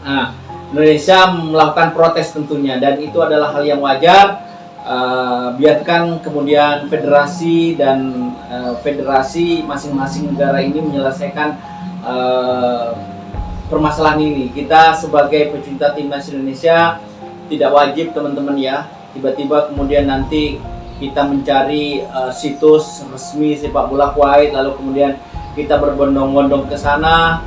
Nah, Indonesia melakukan protes tentunya, dan itu adalah hal yang wajar. Biarkan kemudian federasi dan federasi masing-masing negara ini menyelesaikan permasalahan ini. Kita sebagai pecinta timnas Indonesia tidak wajib, teman-teman ya, tiba-tiba kemudian nanti kita mencari situs resmi sepak bola Kuwait, lalu kemudian kita berbondong-bondong ke sana.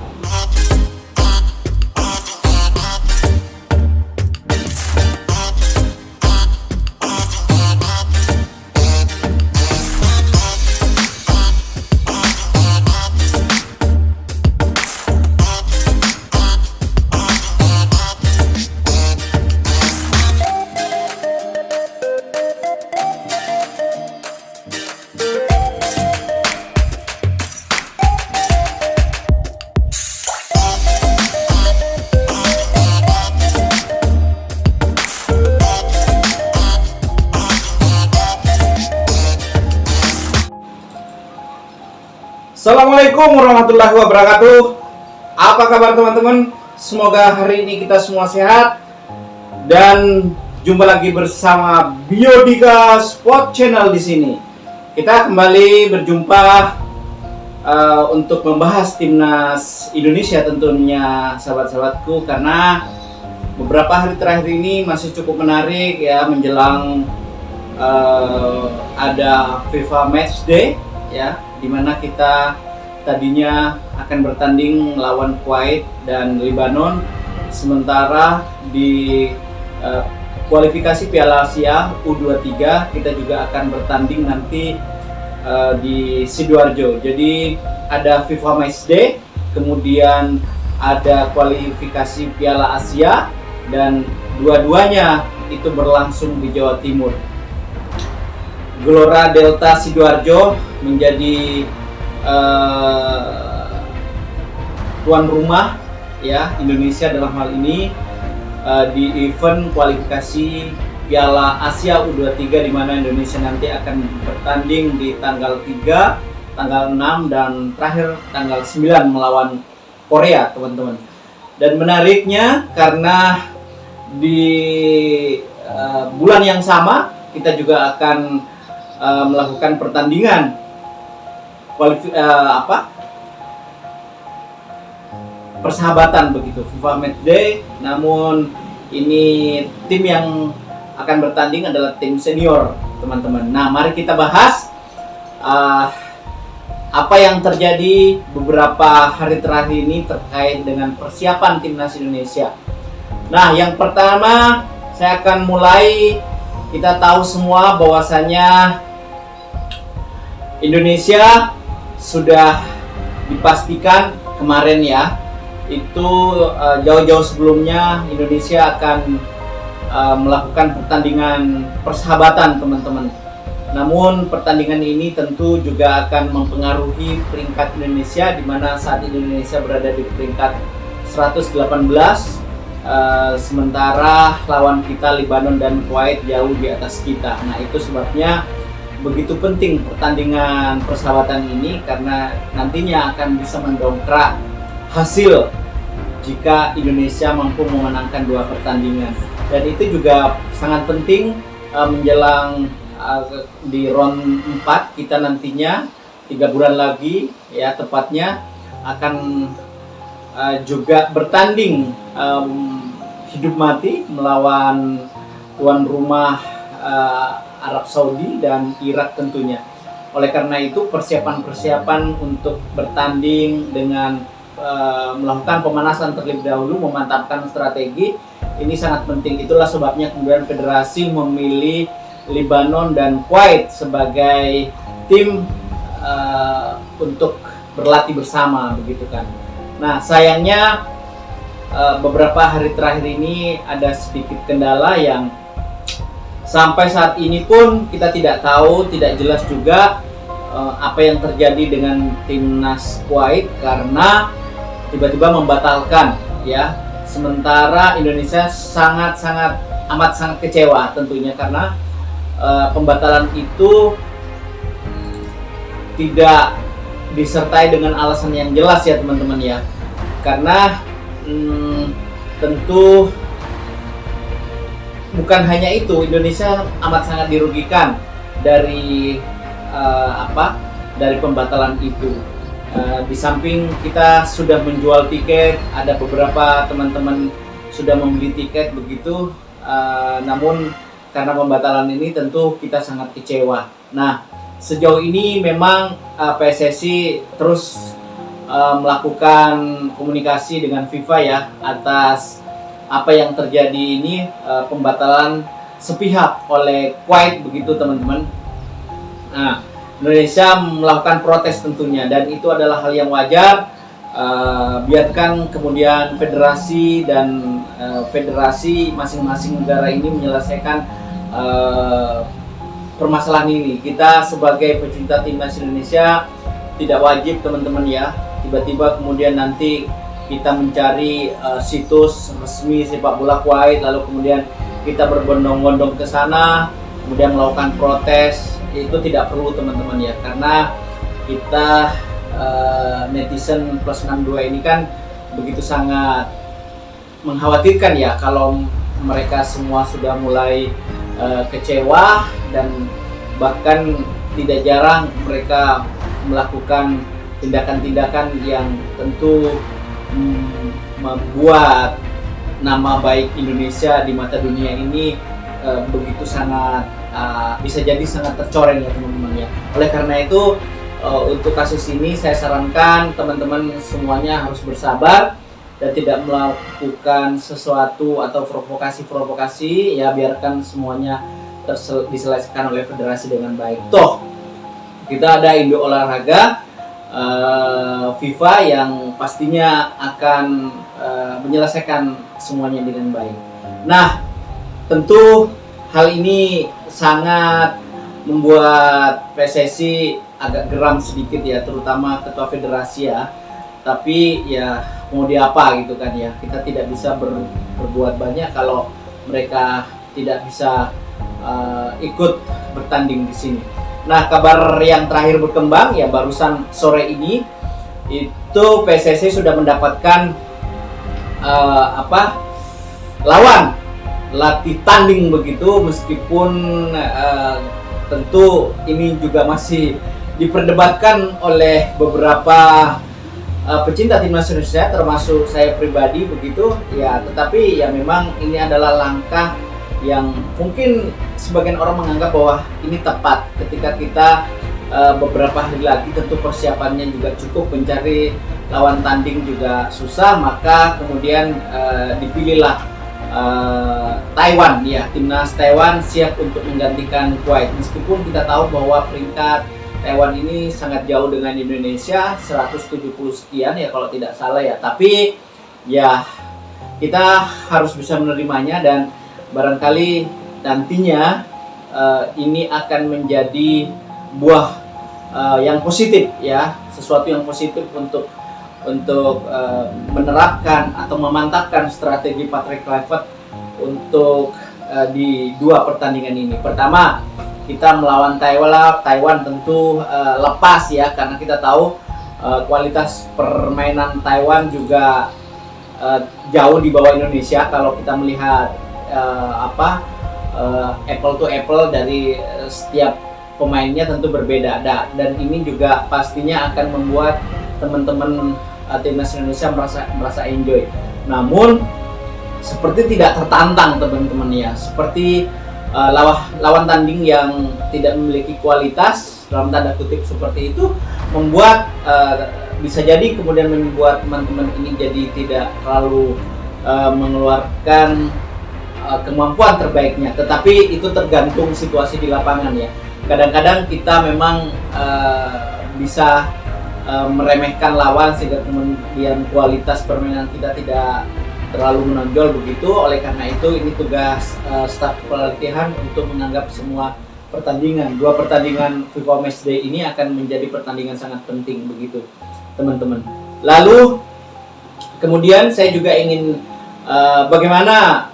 Assalamualaikum warahmatullahi wabarakatuh. Apa kabar teman-teman? Semoga hari ini kita semua sehat. Dan jumpa lagi bersama Biodika Sport Channel di sini. Kita kembali berjumpa untuk membahas timnas Indonesia tentunya, sahabat-sahabatku, karena beberapa hari terakhir ini masih cukup menarik ya, menjelang ada FIFA Match Day ya, dimana kita tadinya akan bertanding melawan Kuwait dan Lebanon, sementara di kualifikasi Piala Asia U23 kita juga akan bertanding nanti di Sidoarjo. Jadi ada FIFA Match Day, kemudian ada kualifikasi Piala Asia, dan dua-duanya itu berlangsung di Jawa Timur. Gelora Delta Sidoarjo menjadi tuan rumah ya Indonesia dalam hal ini di event kualifikasi Piala Asia U23, di mana Indonesia nanti akan bertanding di tanggal 3, tanggal 6 dan terakhir tanggal 9 melawan Korea, teman-teman. Dan menariknya karena di bulan yang sama kita juga akan melakukan pertandingan persahabatan begitu, FIFA Match Day. Namun ini tim yang akan bertanding adalah tim senior, teman-teman. Nah, mari kita bahas apa yang terjadi beberapa hari terakhir ini terkait dengan persiapan timnas Indonesia. Nah, yang pertama saya akan mulai. Kita tahu semua bahwasanya Indonesia sudah dipastikan kemarin ya, itu jauh-jauh sebelumnya Indonesia akan melakukan pertandingan persahabatan, teman-teman. Namun pertandingan ini tentu juga akan mempengaruhi peringkat Indonesia, di mana saat Indonesia berada di peringkat 118, sementara lawan kita Lebanon dan Kuwait jauh di atas kita. Nah, itu sebabnya begitu penting pertandingan persahabatan ini, karena nantinya akan bisa mendongkrak hasil jika Indonesia mampu memenangkan 2 pertandingan. Dan itu juga sangat penting menjelang di round 4 kita nantinya 3 bulan lagi ya, tepatnya akan juga bertanding hidup mati melawan tuan rumah Arab Saudi dan Irak tentunya. Oleh karena itu persiapan untuk bertanding dengan melakukan pemanasan terlebih dahulu, memantapkan strategi, ini sangat penting. Itulah sebabnya kemudian federasi memilih Lebanon dan Kuwait sebagai tim untuk berlatih bersama, begitu kan. Nah, sayangnya beberapa hari terakhir ini ada sedikit kendala yang sampai saat ini pun kita tidak tahu, tidak jelas juga apa yang terjadi dengan timnas Kuwait, karena tiba-tiba membatalkan ya. Sementara Indonesia amat sangat kecewa tentunya, karena pembatalan itu tidak disertai dengan alasan yang jelas ya, teman-teman ya. Karena tentu bukan hanya itu, Indonesia amat sangat dirugikan dari dari pembatalan itu. Di samping kita sudah menjual tiket, ada beberapa teman-teman sudah membeli tiket begitu, namun karena pembatalan ini tentu kita sangat kecewa. Nah, sejauh ini memang PSSI terus melakukan komunikasi dengan FIFA ya atas apa yang terjadi ini, pembatalan sepihak oleh Kuwait begitu teman-teman. Nah, Indonesia melakukan protes tentunya, dan itu adalah hal yang wajar. Biarkan kemudian federasi dan federasi masing-masing negara ini menyelesaikan permasalahan ini. Kita sebagai pecinta timnas Indonesia tidak wajib teman-teman ya tiba-tiba kemudian nanti kita mencari situs resmi sepak bola Kuwait, lalu kemudian kita berbondong-bondong ke sana kemudian melakukan protes. Itu tidak perlu teman-teman ya, karena kita netizen plus 62 ini kan begitu sangat mengkhawatirkan ya kalau mereka semua sudah mulai kecewa, dan bahkan tidak jarang mereka melakukan tindakan-tindakan yang tentu membuat nama baik Indonesia di mata dunia ini begitu sangat bisa jadi sangat tercoreng ya teman-teman ya. Oleh karena itu untuk kasus ini saya sarankan teman-teman semuanya harus bersabar dan tidak melakukan sesuatu atau provokasi-provokasi ya, biarkan semuanya diselesaikan oleh federasi dengan baik. Toh kita ada Indo Olahraga FIFA yang pastinya akan menyelesaikan semuanya dengan baik. Nah, tentu hal ini sangat membuat PSSI agak geram sedikit ya, terutama ketua federasi ya. Tapi ya mau diapa gitu kan ya, kita tidak bisa berbuat banyak kalau mereka tidak bisa ikut bertanding di sini. Nah, kabar yang terakhir berkembang ya barusan sore ini itu PSSI sudah mendapatkan lawan latih tanding begitu, meskipun tentu ini juga masih diperdebatkan oleh beberapa pecinta timnas Indonesia termasuk saya pribadi begitu ya, tetapi ya memang ini adalah langkah yang mungkin sebagian orang menganggap bahwa ini tepat ketika kita beberapa hari lagi tentu persiapannya juga cukup, mencari lawan tanding juga susah, maka kemudian dipilihlah Taiwan ya, timnas Taiwan siap untuk menggantikan Kuwait, meskipun kita tahu bahwa peringkat Taiwan ini sangat jauh dengan Indonesia 170 sekian ya kalau tidak salah ya, tapi ya kita harus bisa menerimanya, dan barangkali nantinya ini akan menjadi buah yang positif ya, sesuatu yang positif untuk menerapkan atau memantapkan strategi Patrick Kluivert untuk di dua pertandingan ini. Pertama, kita melawan Taiwan tentu lepas ya, karena kita tahu kualitas permainan Taiwan juga jauh di bawah Indonesia kalau kita melihat apple to apple dari setiap pemainnya tentu berbeda, dan ini juga pastinya akan membuat teman-teman timnas Indonesia merasa enjoy. Namun seperti tidak tertantang teman-teman ya, seperti lawan tanding yang tidak memiliki kualitas dalam tanda kutip seperti itu, membuat bisa jadi kemudian membuat teman-teman ini jadi tidak terlalu mengeluarkan kemampuan terbaiknya. Tetapi itu tergantung situasi di lapangan ya. Kadang-kadang kita memang bisa meremehkan lawan sehingga kemudian kualitas permainan kita tidak terlalu menonjol begitu. Oleh karena itu ini tugas staf pelatihan untuk menganggap semua pertandingan, dua pertandingan FIFA Matchday ini akan menjadi pertandingan sangat penting begitu teman-teman. Lalu kemudian saya juga ingin bagaimana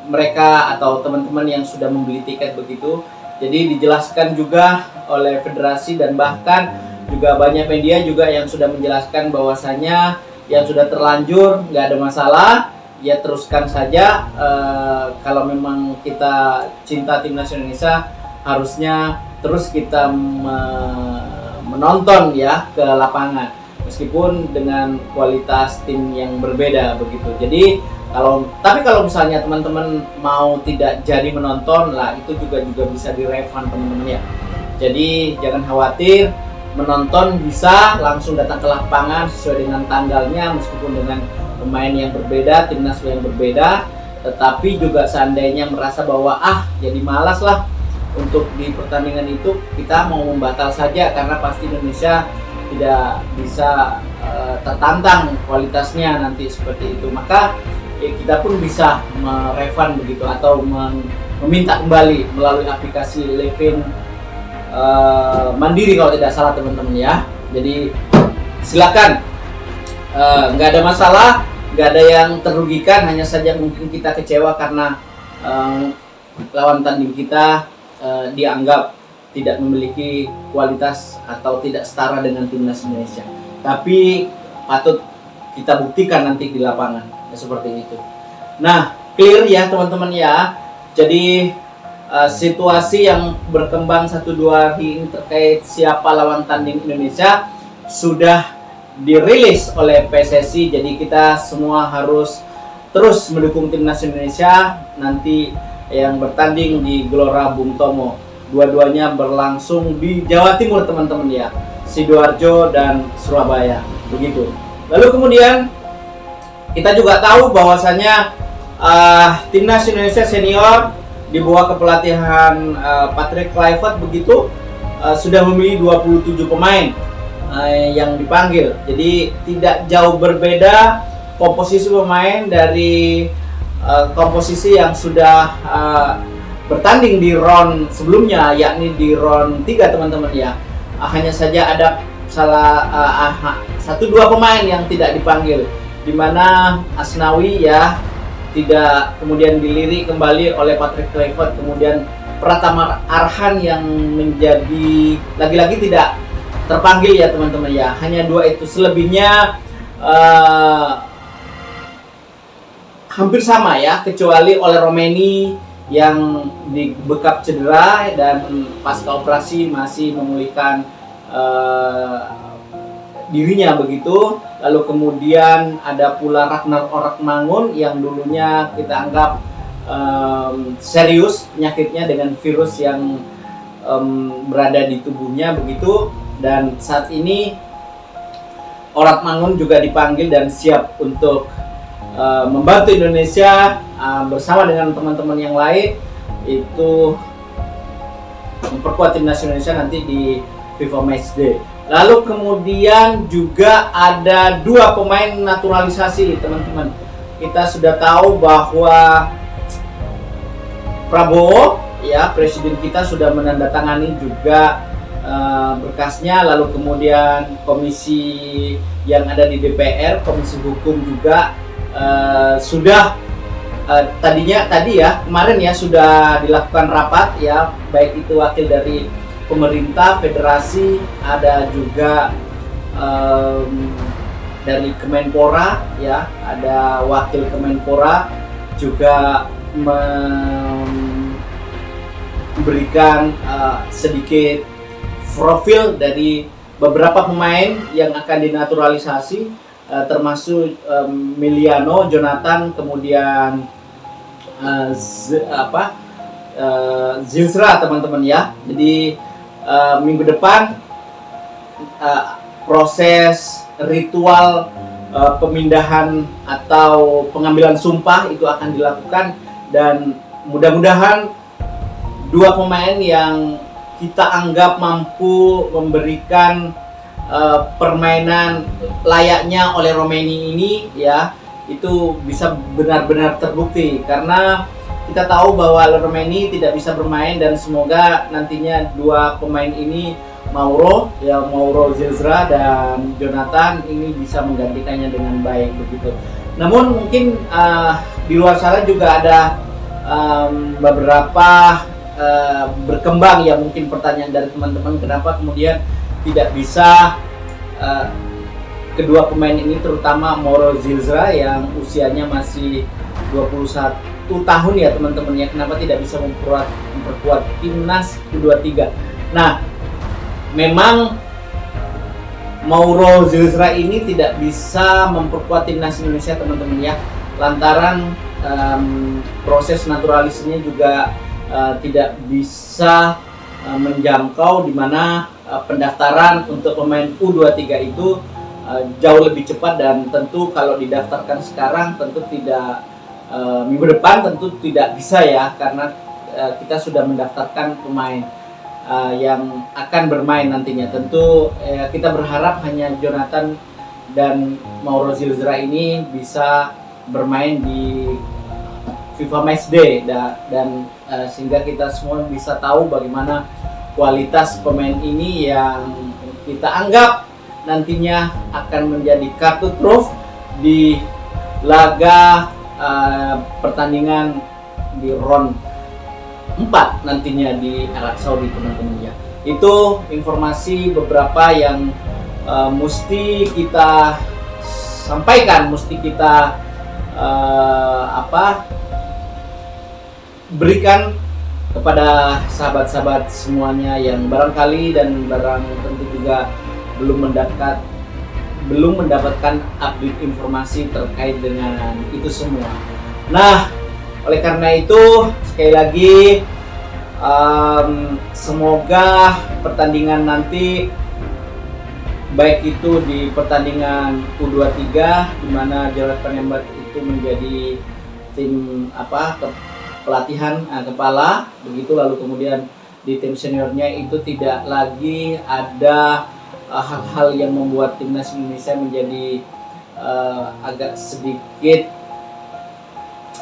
mereka atau teman-teman yang sudah membeli tiket begitu. Jadi dijelaskan juga oleh federasi, dan bahkan juga banyak media juga yang sudah menjelaskan bahwasanya yang sudah terlanjur nggak ada masalah, ya teruskan saja. Kalau memang kita cinta timnas Indonesia, harusnya terus kita menonton ya ke lapangan, meskipun dengan kualitas tim yang berbeda begitu. Jadi kalau misalnya teman-teman mau tidak jadi menonton lah, itu juga bisa direfund teman-teman ya. Jadi jangan khawatir, menonton bisa langsung datang ke lapangan sesuai dengan tanggalnya, meskipun dengan pemain yang berbeda, timnas yang berbeda. Tetapi juga seandainya merasa bahwa jadi malas lah untuk di pertandingan itu, kita mau membatal saja karena pasti Indonesia tidak bisa tertantang kualitasnya nanti seperti itu, maka kita pun bisa merefund begitu atau meminta kembali melalui aplikasi Levin mandiri kalau tidak salah teman-teman ya. Jadi silakan, nggak ada masalah, nggak ada yang terugikan, hanya saja mungkin kita kecewa karena lawan tanding kita dianggap tidak memiliki kualitas atau tidak setara dengan timnas Indonesia. Tapi patut kita buktikan nanti di lapangan seperti itu. Nah, clear ya teman-teman ya. Jadi situasi yang berkembang 1-2 hari ini terkait siapa lawan tanding Indonesia sudah dirilis oleh PSSI. Jadi kita semua harus terus mendukung timnas Indonesia nanti yang bertanding di Gelora Bung Tomo. Dua-duanya berlangsung di Jawa Timur teman-teman ya, Sidoarjo dan Surabaya begitu. Lalu kemudian kita juga tahu bahwasanya timnas Indonesia senior di bawah kepelatihan Patrick Kluivert begitu sudah memilih 27 pemain yang dipanggil. Jadi tidak jauh berbeda komposisi pemain dari komposisi yang sudah bertanding di round sebelumnya, yakni di round 3 teman-teman ya. Hanya saja ada 1-2 pemain yang tidak dipanggil, di mana Asnawi ya tidak kemudian dilirik kembali oleh Patrick Kluivert, kemudian Pratama Arhan yang menjadi lagi-lagi tidak terpanggil ya teman-teman ya. Hanya 2 itu, selebihnya hampir sama ya, kecuali oleh Romeni yang dibekap cedera dan pasca operasi masih memulihkan dirinya begitu. Lalu kemudian ada pula Ragnar Orakmangun yang dulunya kita anggap serius penyakitnya dengan virus yang berada di tubuhnya begitu, dan saat ini Orakmangun juga dipanggil dan siap untuk membantu Indonesia bersama dengan teman-teman yang lain itu memperkuat timnas Indonesia nanti di FIFA Matchday. Lalu kemudian juga ada 2 pemain naturalisasi teman-teman. Kita sudah tahu bahwa Prabowo ya, presiden kita sudah menandatangani juga berkasnya. Lalu kemudian komisi yang ada di DPR, komisi hukum juga sudah kemarin ya sudah dilakukan rapat ya, baik itu wakil dari pemerintah, federasi, ada juga dari Kemenpora ya, ada wakil Kemenpora juga memberikan sedikit profil dari beberapa pemain yang akan dinaturalisasi, termasuk Miliano, Jonathan, kemudian Zilstra teman-teman ya. Jadi minggu depan proses ritual pemindahan atau pengambilan sumpah itu akan dilakukan, dan mudah-mudahan 2 pemain yang kita anggap mampu memberikan permainan layaknya oleh Romeni ini ya, itu bisa benar-benar terbukti, karena kita tahu bahwa Romeni tidak bisa bermain, dan semoga nantinya 2 pemain ini Mauro Zilstra dan Jonathan ini bisa menggantikannya dengan baik begitu. Namun mungkin di luar sana juga ada beberapa berkembang ya mungkin pertanyaan dari teman-teman, kenapa kemudian tidak bisa kedua pemain ini, terutama Mauro Zilzra yang usianya masih 21 tahun ya teman-teman ya, kenapa tidak bisa memperkuat timnas U23. Nah, memang Mauro Zilzra ini tidak bisa memperkuat timnas Indonesia teman-teman ya, lantaran proses naturalisasinya juga tidak bisa menjangkau, di mana pendaftaran untuk pemain U23 itu jauh lebih cepat, dan tentu kalau didaftarkan sekarang tentu tidak minggu depan tentu tidak bisa ya, karena kita sudah mendaftarkan pemain yang akan bermain nantinya. Tentu kita berharap hanya Jonathan dan Mauro Zilzra ini bisa bermain di FIFA Matchday dan sehingga kita semua bisa tahu bagaimana kualitas pemain ini yang kita anggap nantinya akan menjadi kartu truf di laga pertandingan di round 4 nantinya di Arab Saudi teman-teman ya. Itu informasi beberapa yang mesti kita sampaikan, mesti kita berikan kepada sahabat-sahabat semuanya yang barangkali dan tentu juga belum mendapatkan update informasi terkait dengan itu semua. Nah, oleh karena itu sekali lagi semoga pertandingan nanti, baik itu di pertandingan U23 di mana Jarod Penembak itu menjadi tim pelatihan kepala begitu, lalu kemudian di tim seniornya itu tidak lagi ada hal-hal yang membuat timnas Indonesia menjadi agak sedikit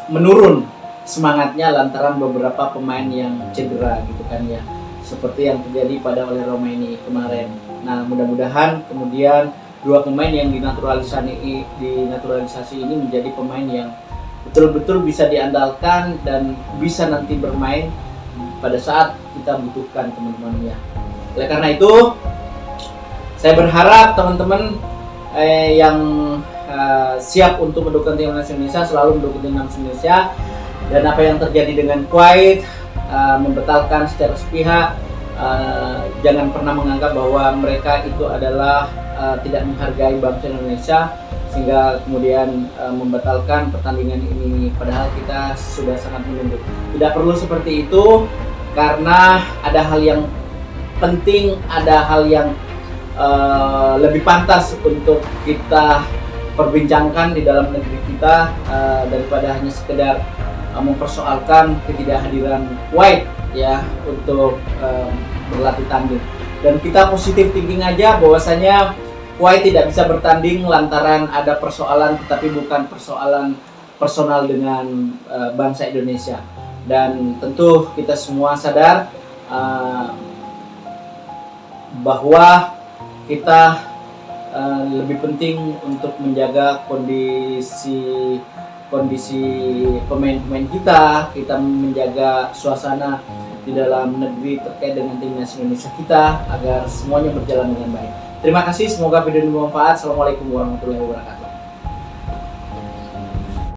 menurun semangatnya lantaran beberapa pemain yang cedera gitu kan ya, seperti yang terjadi pada Oli Romaini kemarin. Nah, mudah-mudahan kemudian dua pemain yang dinaturalisasi ini menjadi pemain yang betul-betul bisa diandalkan dan bisa nanti bermain pada saat kita butuhkan teman-teman ya. Oleh karena itu saya berharap teman-teman yang siap untuk mendukung timnas Indonesia selalu mendukung timnas Indonesia, dan apa yang terjadi dengan Kuwait membatalkan secara sepihak, jangan pernah menganggap bahwa mereka itu adalah tidak menghargai bangsa Indonesia sehingga kemudian membatalkan pertandingan ini, padahal kita sudah sangat menunggu. Tidak perlu seperti itu, karena ada hal yang penting, ada hal yang lebih pantas untuk kita perbincangkan di dalam negeri kita daripada hanya sekedar mempersoalkan ketidakhadiran Kuwait ya untuk berlatih tanding. Dan kita positif thinking aja bahwasanya Kuwait tidak bisa bertanding lantaran ada persoalan, tetapi bukan persoalan personal dengan bangsa Indonesia. Dan tentu kita semua sadar bahwa kita lebih penting untuk menjaga kondisi pemain-pemain kita menjaga suasana di dalam negeri terkait dengan timnas Indonesia kita agar semuanya berjalan dengan baik. Terima kasih, semoga video ini bermanfaat. Assalamualaikum warahmatullahi wabarakatuh.